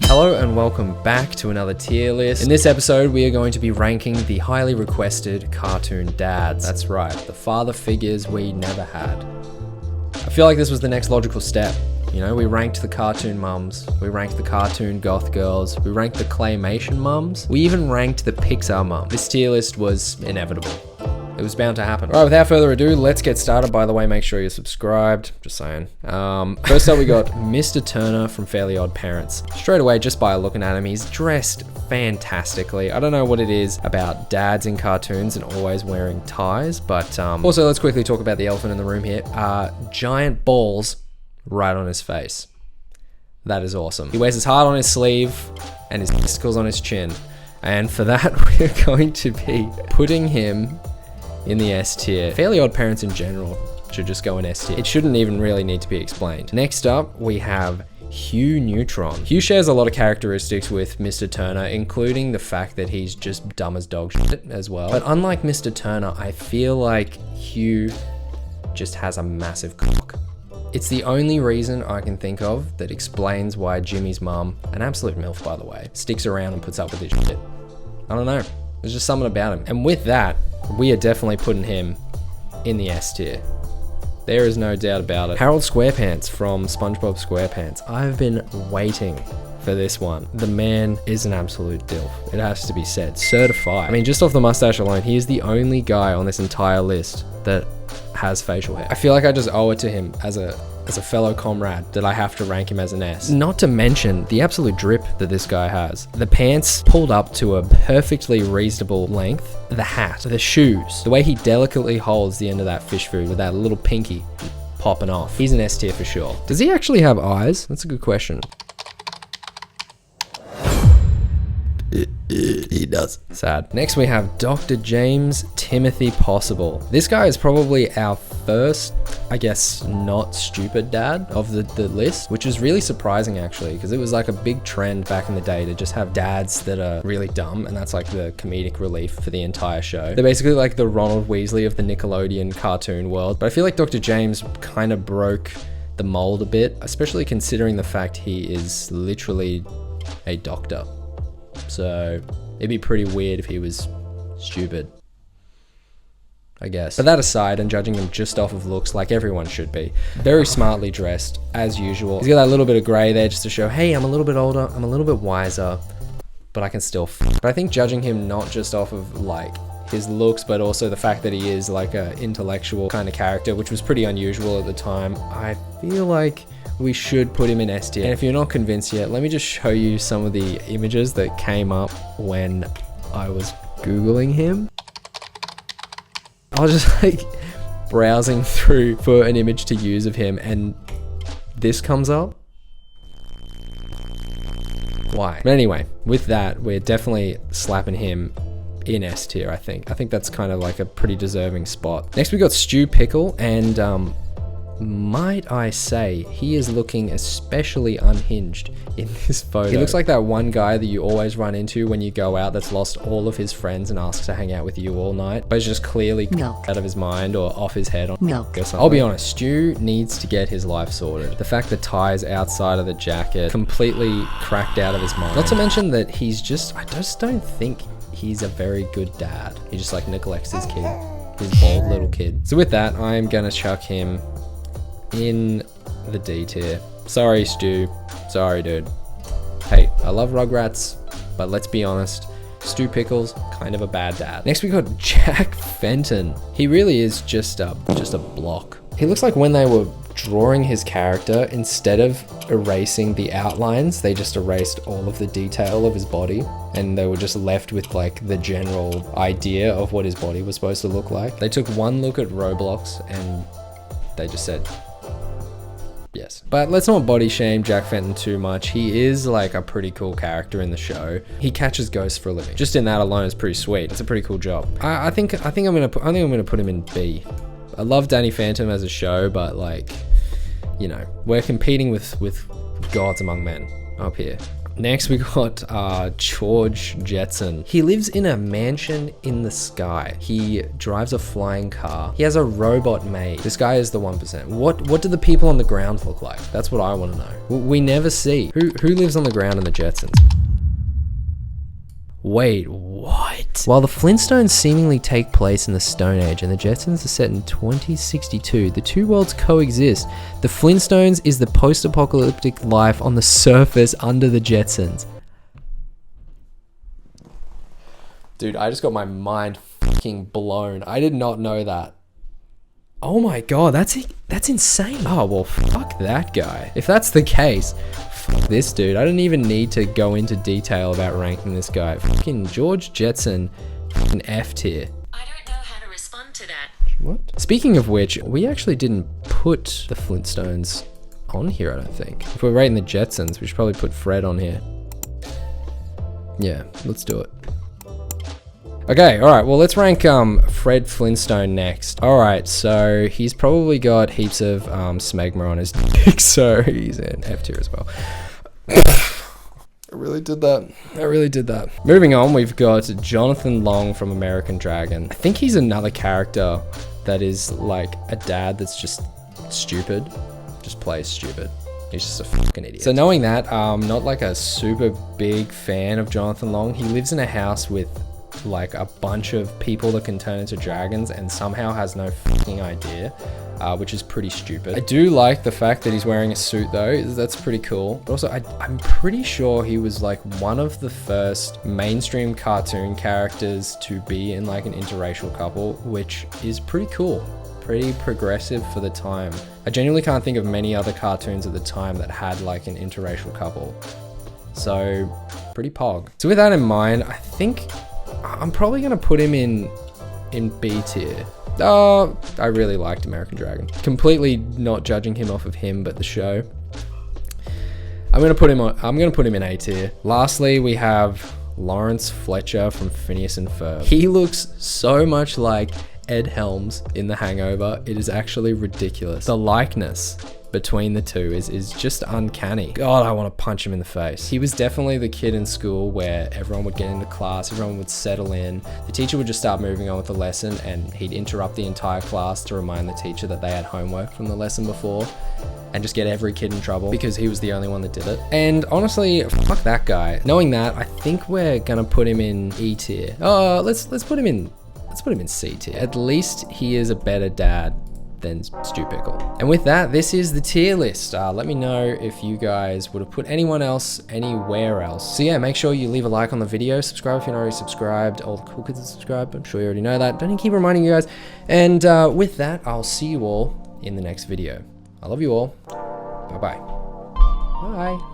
Hello and welcome back to another tier list. In this episode, we are going to be ranking the highly requested cartoon dads. That's right, the father figures we never had. I feel like this was the next logical step. You know, we ranked the cartoon mums, we ranked the cartoon goth girls, we ranked the claymation mums, we even ranked the Pixar mum. This tier list was inevitable. It was bound to happen. All right, without further ado, let's get started. By the way, make sure you're subscribed. Just saying. First up, we got Mr. Turner from Fairly OddParents. Straight away, just by looking at him, he's dressed fantastically. I don't know what it is about dads in cartoons and always wearing ties, but also let's quickly talk about the elephant in the room here. Giant balls right on his face. That is awesome. He wears his heart on his sleeve and his testicles on his chin. And for that, we're going to be putting him in the S tier. Fairly OddParents in general should just go in S tier. It shouldn't even really need to be explained. Next up, we have Hugh Neutron. Hugh shares a lot of characteristics with Mr. Turner, including the fact that he's just dumb as dog shit as well. But unlike Mr. Turner, I feel like Hugh just has a massive cock. It's the only reason I can think of that explains why Jimmy's mum, an absolute MILF by the way, sticks around and puts up with this shit. I don't know. There's just something about him. And with that, we are definitely putting him in the S tier. There is no doubt about it. Harold Squarepants from SpongeBob SquarePants. I've been waiting for this one. The man is an absolute dilf. It has to be said. Certified. I mean, just off the mustache alone, he is the only guy on this entire list that has facial hair. I feel like I just owe it to him as a fellow comrade that I have to rank him as an S. Not to mention the absolute drip that this guy has. The pants pulled up to a perfectly reasonable length. The hat, the shoes, the way he delicately holds the end of that fish food with that little pinky popping off. He's an S tier for sure. Does he actually have eyes? That's a good question. He does. Sad. Next we have Dr. James Timothy Possible. This guy is probably our first, I guess, not stupid dad of the list, which is really surprising actually, because it was like a big trend back in the day to just have dads that are really dumb, and that's like the comedic relief for the entire show. They're basically like the Ronald Weasley of the Nickelodeon cartoon world, but I feel like Dr. James kind of broke the mold a bit, especially considering the fact he is literally a doctor. So it'd be pretty weird if he was stupid, I guess. But that aside, and judging him just off of looks, like everyone should be, very smartly dressed as usual. He's got that little bit of grey there just to show, hey, I'm a little bit older, I'm a little bit wiser, but I can still But I think judging him not just off of like his looks, but also the fact that he is like a intellectual kind of character, which was pretty unusual at the time, I feel like we should put him in S tier. And if you're not convinced yet, let me just show you some of the images that came up when I was Googling him. I was just like browsing through for an image to use of him, and this comes up. Why? But anyway, with that, we're definitely slapping him in S tier, I think. I think that's kind of like a pretty deserving spot. Next we got Stu Pickle, and might I say, he is looking especially unhinged in this photo. He looks like that one guy that you always run into when you go out that's lost all of his friends and asks to hang out with you all night, but is just clearly out of his mind or off his head or something. I'll be honest, Stu needs to get his life sorted. The fact the tie's outside of the jacket, completely cracked out of his mind. Not to mention that he's just, I just don't think he's a very good dad. He just like neglects his kid, his bald little kid. So with that, I'm gonna chuck him in the D tier. Sorry, Stu. Sorry, dude. Hey, I love Rugrats, but let's be honest, Stu Pickle's kind of a bad dad. Next we got Jack Fenton. He really is just a block. He looks like when they were drawing his character, instead of erasing the outlines, they just erased all of the detail of his body, and they were just left with like the general idea of what his body was supposed to look like. They took one look at Roblox and they just said, yes. But let's not body shame Jack Fenton too much. He is like a pretty cool character in the show. He catches ghosts for a living. Just in that alone is pretty sweet. It's a pretty cool job. I think I'm gonna put him in B. I love Danny Phantom as a show, but like, you know, we're competing with gods among men up here. Next we got George Jetson. He lives in a mansion in the sky. He drives a flying car. He has a robot maid. This guy is the 1%. What do the people on the ground look like? That's what I want to know. We never see. Who lives on the ground in the Jetsons? Wait, what? While the Flintstones seemingly take place in the Stone Age and the Jetsons are set in 2062, the two worlds coexist. The Flintstones is the post-apocalyptic life on the surface under the Jetsons. Dude, I just got my mind fucking blown. I did not know that. Oh my god, that's insane. Oh, well, fuck that guy. If that's the case, fuck this dude. I don't even need to go into detail about ranking this guy. Fucking George Jetson, fucking F tier. I don't know how to respond to that. What? Speaking of which, we actually didn't put the Flintstones on here, I don't think. If we're rating the Jetsons, we should probably put Fred on here. Yeah, let's do it. Okay, alright, well let's rank Fred Flintstone next. Alright, so he's probably got heaps of smegma on his dick, so he's in F tier as well. I really did that. Moving on, we've got Jonathan Long from American Dragon. I think he's another character that is like a dad that's just stupid. Just plays stupid. He's just a fucking idiot. So knowing that, not like a super big fan of Jonathan Long. He lives in a house with like a bunch of people that can turn into dragons and somehow has no fucking idea, which is pretty stupid. I do like the fact that he's wearing a suit though. That's pretty cool. But also I'm pretty sure he was like one of the first mainstream cartoon characters to be in like an interracial couple, which is pretty cool. Pretty progressive for the time. I genuinely can't think of many other cartoons at the time that had like an interracial couple. So pretty pog. So with that in mind, I think I'm probably gonna put him in B tier. I really liked American Dragon. Completely not judging him off of him, but the show. I'm gonna put him in A tier. Lastly, we have Lawrence Fletcher from Phineas and Ferb. He looks so much like Ed Helms in The Hangover. It is actually ridiculous. The likeness between the two is just uncanny. God, I want to punch him in the face. He was definitely the kid in school where everyone would get into class, everyone would settle in, the teacher would just start moving on with the lesson and he'd interrupt the entire class to remind the teacher that they had homework from the lesson before and just get every kid in trouble because he was the only one that did it. And honestly, fuck that guy. Knowing that, I think we're gonna put him in E tier. Let's put him in C tier. At least he is a better dad than Stu Pickle. And with that, this is the tier list. Let me know if you guys would have put anyone else anywhere else. So yeah, make sure you leave a like on the video, subscribe if you're not already subscribed. All the cool kids are subscribed, I'm sure you already know that. Don't need to keep reminding you guys. And with that, I'll see you all in the next video. I love you all. Bye-bye. Bye.